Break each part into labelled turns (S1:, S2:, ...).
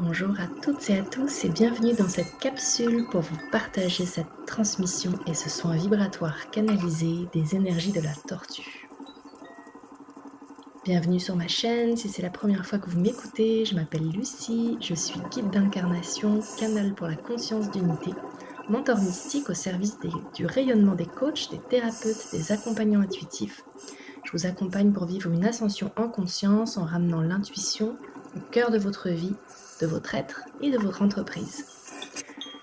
S1: Bonjour à toutes et à tous et bienvenue dans cette capsule pour vous partager cette transmission et ce soin vibratoire canalisé des énergies de la tortue. Bienvenue sur ma chaîne, si c'est la première fois que vous m'écoutez, je m'appelle Lucie, je suis guide d'incarnation, canal pour la conscience d'unité, mentor mystique au service du rayonnement des coachs, des thérapeutes, des accompagnants intuitifs. Je vous accompagne pour vivre une ascension en conscience en ramenant l'intuition au cœur de votre vie, de votre être et de votre entreprise.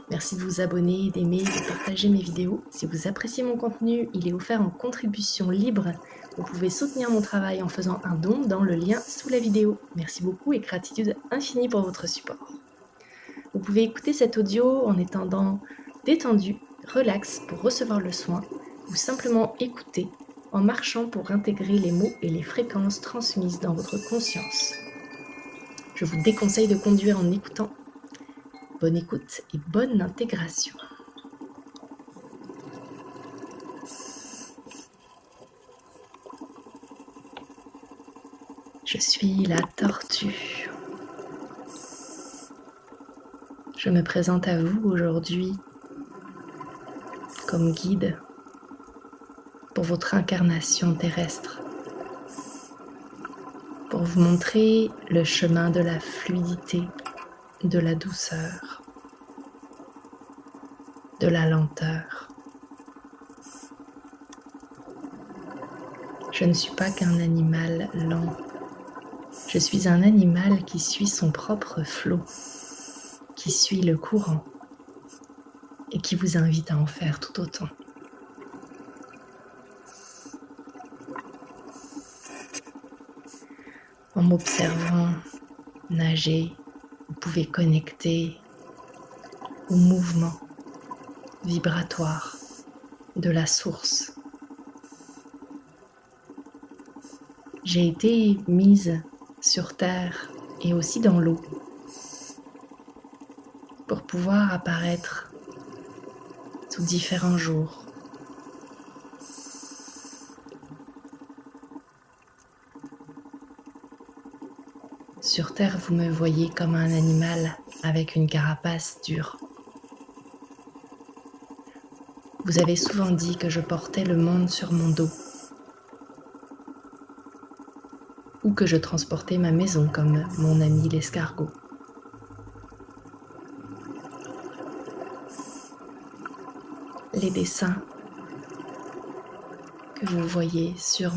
S1: Merci de vous abonner, d'aimer, de partager mes vidéos. Si vous appréciez mon contenu, il est offert en contribution libre. Vous pouvez soutenir mon travail en faisant un don dans le lien sous la vidéo. Merci beaucoup et gratitude infinie pour votre support. Vous pouvez écouter cet audio en étant détendu, relax pour recevoir le soin ou simplement écouter en marchant pour intégrer les mots et les fréquences transmises dans votre conscience. Je vous déconseille de conduire en écoutant. Bonne écoute et bonne intégration. Je suis la tortue. Je me présente à vous aujourd'hui comme guide pour votre incarnation terrestre, pour vous montrer le chemin de la fluidité, de la douceur, de la lenteur. Je ne suis pas qu'un animal lent. Je suis un animal qui suit son propre flot, qui suit le courant et qui vous invite à en faire tout autant. En m'observant nager, vous pouvez connecter au mouvement vibratoire de la source. J'ai été mise sur terre et aussi dans l'eau pour pouvoir apparaître sous différents jours. Sur terre, vous me voyez comme un animal avec une carapace dure. Vous avez souvent dit que je portais le monde sur mon dos ou que je transportais ma maison comme mon ami l'escargot. Les dessins que vous voyez sur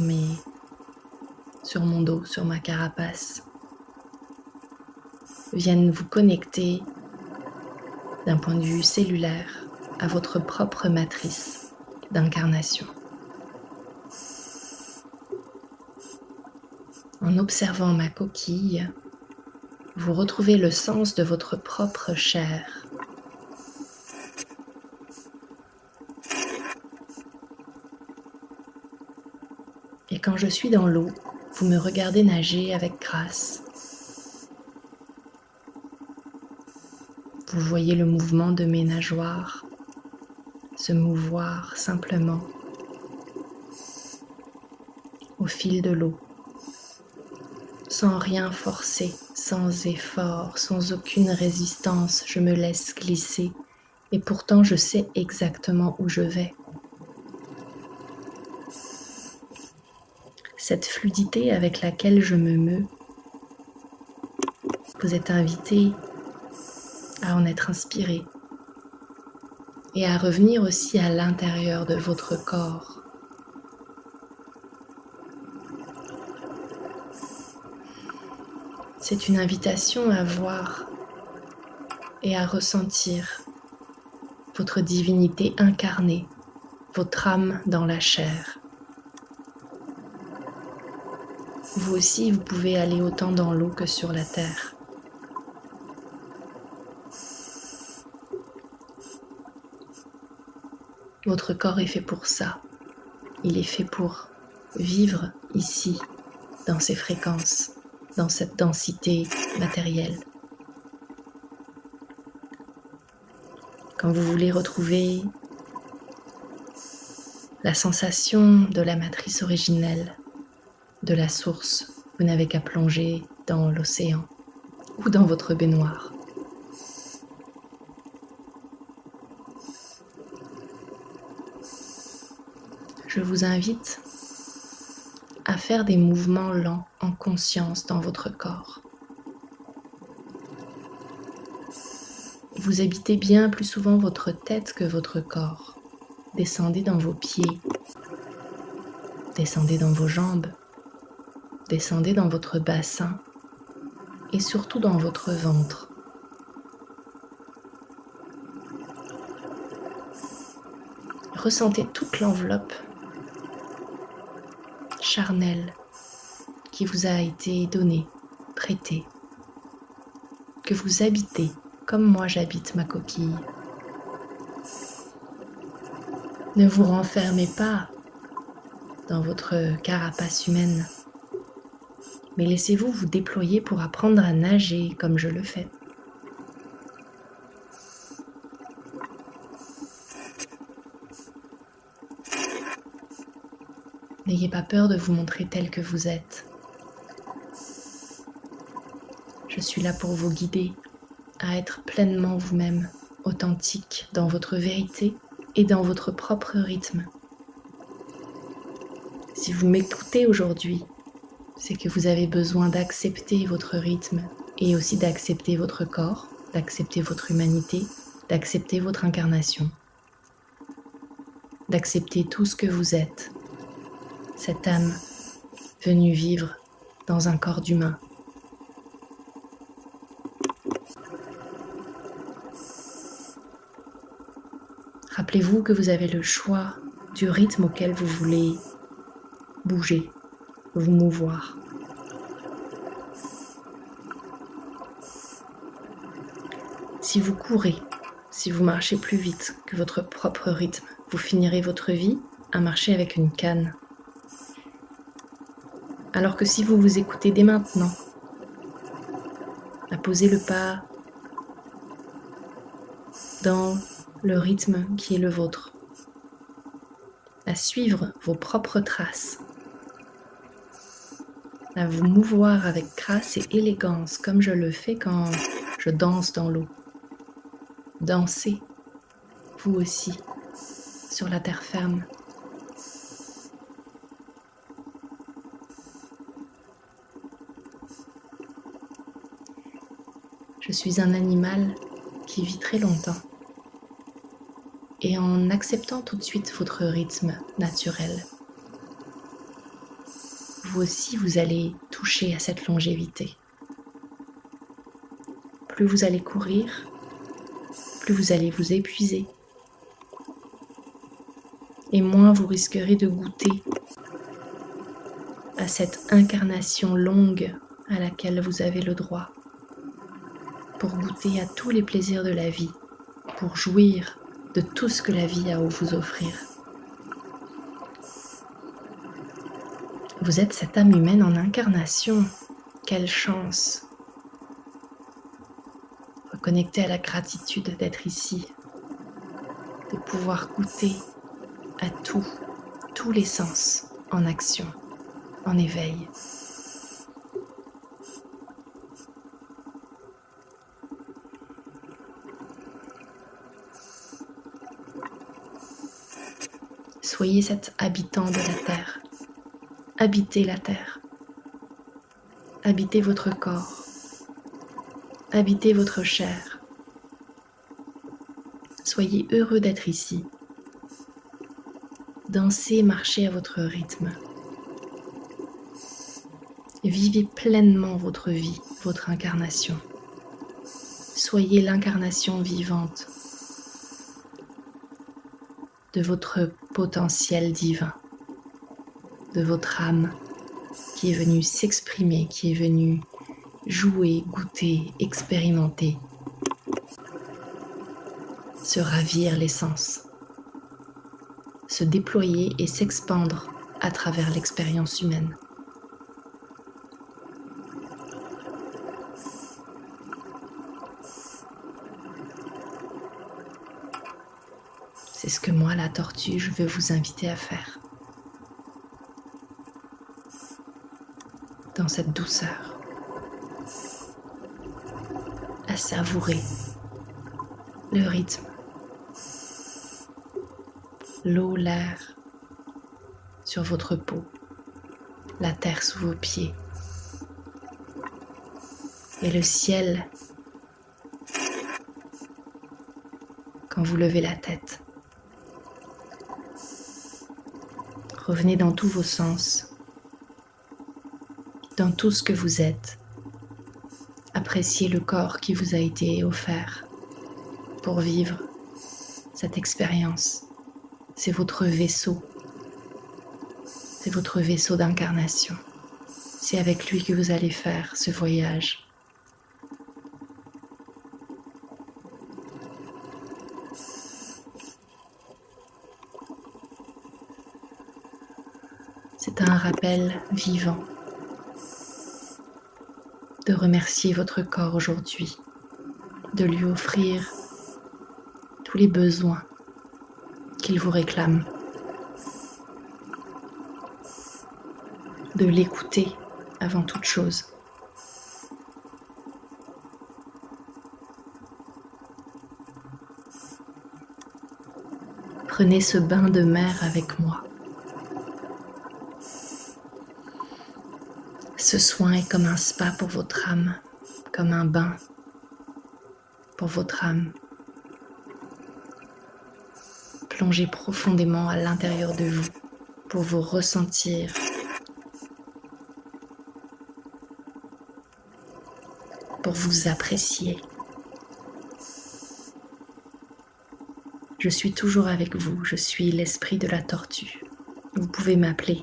S1: mon dos, sur ma carapace, viennent vous connecter d'un point de vue cellulaire à votre propre matrice d'incarnation. En observant ma coquille, vous retrouvez le sens de votre propre chair. Et quand je suis dans l'eau, vous me regardez nager avec grâce. Vous voyez le mouvement de mes nageoires se mouvoir simplement au fil de l'eau, sans rien forcer, sans effort, sans aucune résistance. Je me laisse glisser et pourtant je sais exactement où je vais. Cette fluidité avec laquelle je me meus, vous êtes invité à en être inspiré et à revenir aussi à l'intérieur de votre corps. C'est une invitation à voir et à ressentir votre divinité incarnée, votre âme dans la chair. Vous aussi, vous pouvez aller autant dans l'eau que sur la terre. Votre corps est fait pour ça. Il est fait pour vivre ici, dans ces fréquences, dans cette densité matérielle. Quand vous voulez retrouver la sensation de la matrice originelle, de la source, vous n'avez qu'à plonger dans l'océan ou dans votre baignoire. je vous invite à faire des mouvements lents en conscience dans votre corps. Vous habitez bien plus souvent votre tête que votre corps. Descendez dans vos pieds, descendez dans vos jambes, descendez dans votre bassin et surtout dans votre ventre. Ressentez toute l'enveloppe charnelle qui vous a été donnée, prêtée, que vous habitez comme moi j'habite ma coquille. Ne vous renfermez pas dans votre carapace humaine, mais laissez-vous vous déployer pour apprendre à nager comme je le fais. N'ayez pas peur de vous montrer tel que vous êtes. Je suis là pour vous guider à être pleinement vous-même, authentique dans votre vérité et dans votre propre rythme. Si vous m'écoutez aujourd'hui, c'est que vous avez besoin d'accepter votre rythme et aussi d'accepter votre corps, d'accepter votre humanité, d'accepter votre incarnation, d'accepter tout ce que vous êtes, cette âme venue vivre dans un corps d'humain. Rappelez-vous que vous avez le choix du rythme auquel vous voulez bouger, vous mouvoir. Si vous courez, si vous marchez plus vite que votre propre rythme, vous finirez votre vie à marcher avec une canne. Alors que si vous vous écoutez dès maintenant, à poser le pas dans le rythme qui est le vôtre, à suivre vos propres traces, à vous mouvoir avec grâce et élégance comme je le fais quand je danse dans l'eau. Dansez, vous aussi, sur la terre ferme. Je suis un animal qui vit très longtemps. Et en acceptant tout de suite votre rythme naturel, vous aussi vous allez toucher à cette longévité. Plus vous allez courir, plus vous allez vous épuiser. Et moins vous risquerez de goûter à cette incarnation longue à laquelle vous avez le droit, pour goûter à tous les plaisirs de la vie, pour jouir de tout ce que la vie a à vous offrir. Vous êtes cette âme humaine en incarnation. Quelle chance! Reconnectez à la gratitude d'être ici, de pouvoir goûter à tous les sens en action, en éveil. Soyez cet habitant de la terre. Habitez la terre. Habitez votre corps. Habitez votre chair. Soyez heureux d'être ici. Dansez, marchez à votre rythme. Vivez pleinement votre vie, votre incarnation. Soyez l'incarnation vivante de votre potentiel divin, de votre âme qui est venue s'exprimer, qui est venue jouer, goûter, expérimenter, se ravir les sens, se déployer et s'expandre à travers l'expérience humaine. C'est ce que moi, la tortue, je veux vous inviter à faire. Dans cette douceur, à savourer le rythme, l'eau, l'air, sur votre peau, la terre sous vos pieds et le ciel quand vous levez la tête. Revenez dans tous vos sens, dans tout ce que vous êtes. Appréciez le corps qui vous a été offert pour vivre cette expérience. C'est votre vaisseau. C'est votre vaisseau d'incarnation. C'est avec lui que vous allez faire ce voyage. C'est un rappel vivant de remercier votre corps aujourd'hui, de lui offrir tous les besoins qu'il vous réclame, de l'écouter avant toute chose. Prenez ce bain de mer avec moi. Ce soin est comme un spa pour votre âme, comme un bain pour votre âme. Plongez profondément à l'intérieur de vous pour vous ressentir, pour vous apprécier. Je suis toujours avec vous, je suis l'esprit de la tortue. Vous pouvez m'appeler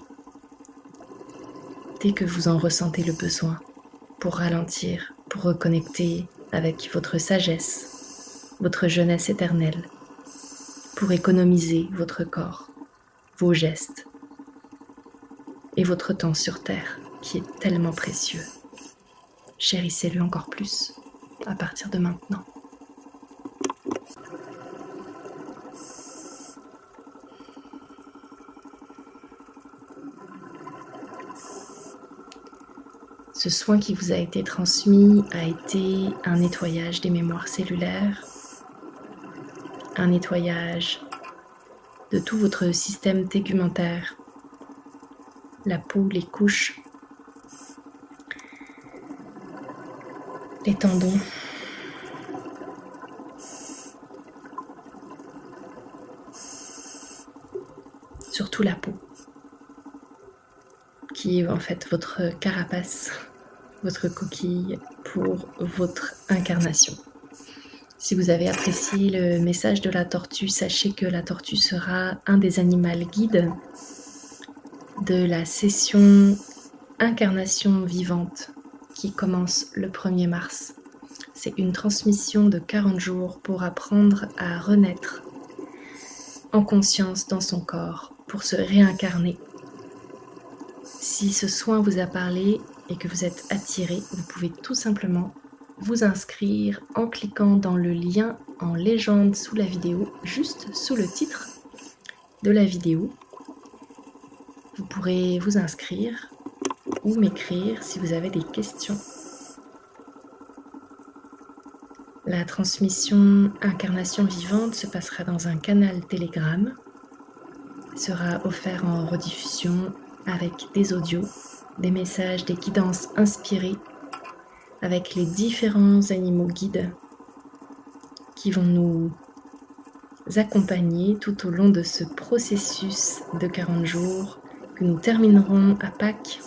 S1: dès que vous en ressentez le besoin, pour ralentir, pour reconnecter avec votre sagesse, votre jeunesse éternelle, pour économiser votre corps, vos gestes et votre temps sur Terre qui est tellement précieux. Chérissez-le encore plus à partir de maintenant. Ce soin qui vous a été transmis a été un nettoyage des mémoires cellulaires, un nettoyage de tout votre système tégumentaire, la peau, les couches, les tendons, surtout la peau, qui est en fait votre carapace, votre coquille pour votre incarnation. Si vous avez apprécié le message de la tortue, sachez que la tortue sera un des animaux guides de la session incarnation vivante qui commence le 1er mars. C'est une transmission de 40 jours pour apprendre à renaître en conscience dans son corps, pour se réincarner. Si ce soin vous a parlé et que vous êtes attiré, vous pouvez tout simplement vous inscrire en cliquant dans le lien en légende sous la vidéo, juste sous le titre de la vidéo. Vous pourrez vous inscrire ou m'écrire si vous avez des questions. La transmission incarnation vivante se passera dans un canal Telegram, sera offert en rediffusion avec des audios, des messages, des guidances inspirées avec les différents animaux guides qui vont nous accompagner tout au long de ce processus de 40 jours que nous terminerons à Pâques.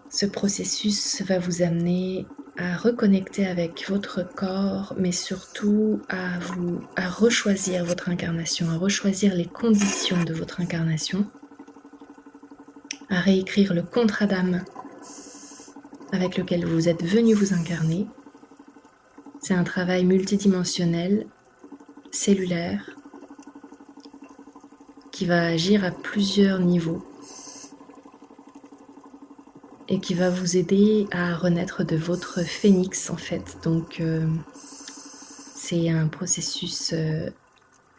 S1: Ce processus va vous amener à reconnecter avec votre corps, mais surtout à rechoisir votre incarnation, à rechoisir les conditions de votre incarnation, à réécrire le contrat d'âme avec lequel vous êtes venu vous incarner. C'est un travail multidimensionnel, cellulaire, qui va agir à plusieurs niveaux et qui va vous aider à renaître de votre phénix en fait. Donc c'est un processus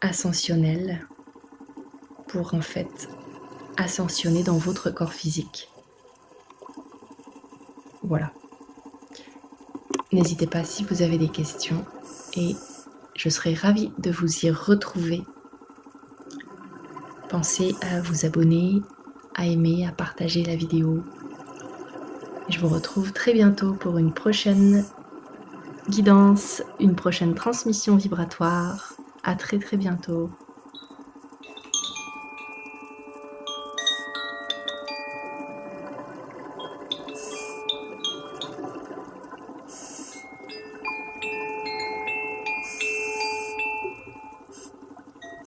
S1: ascensionnel pour en fait ascensionner dans votre corps physique. Voilà. N'hésitez pas si vous avez des questions et Je serai ravie de vous y retrouver. Pensez à vous abonner, à aimer, à partager la vidéo. Je vous retrouve très bientôt pour une prochaine guidance, une prochaine transmission vibratoire. À très très bientôt.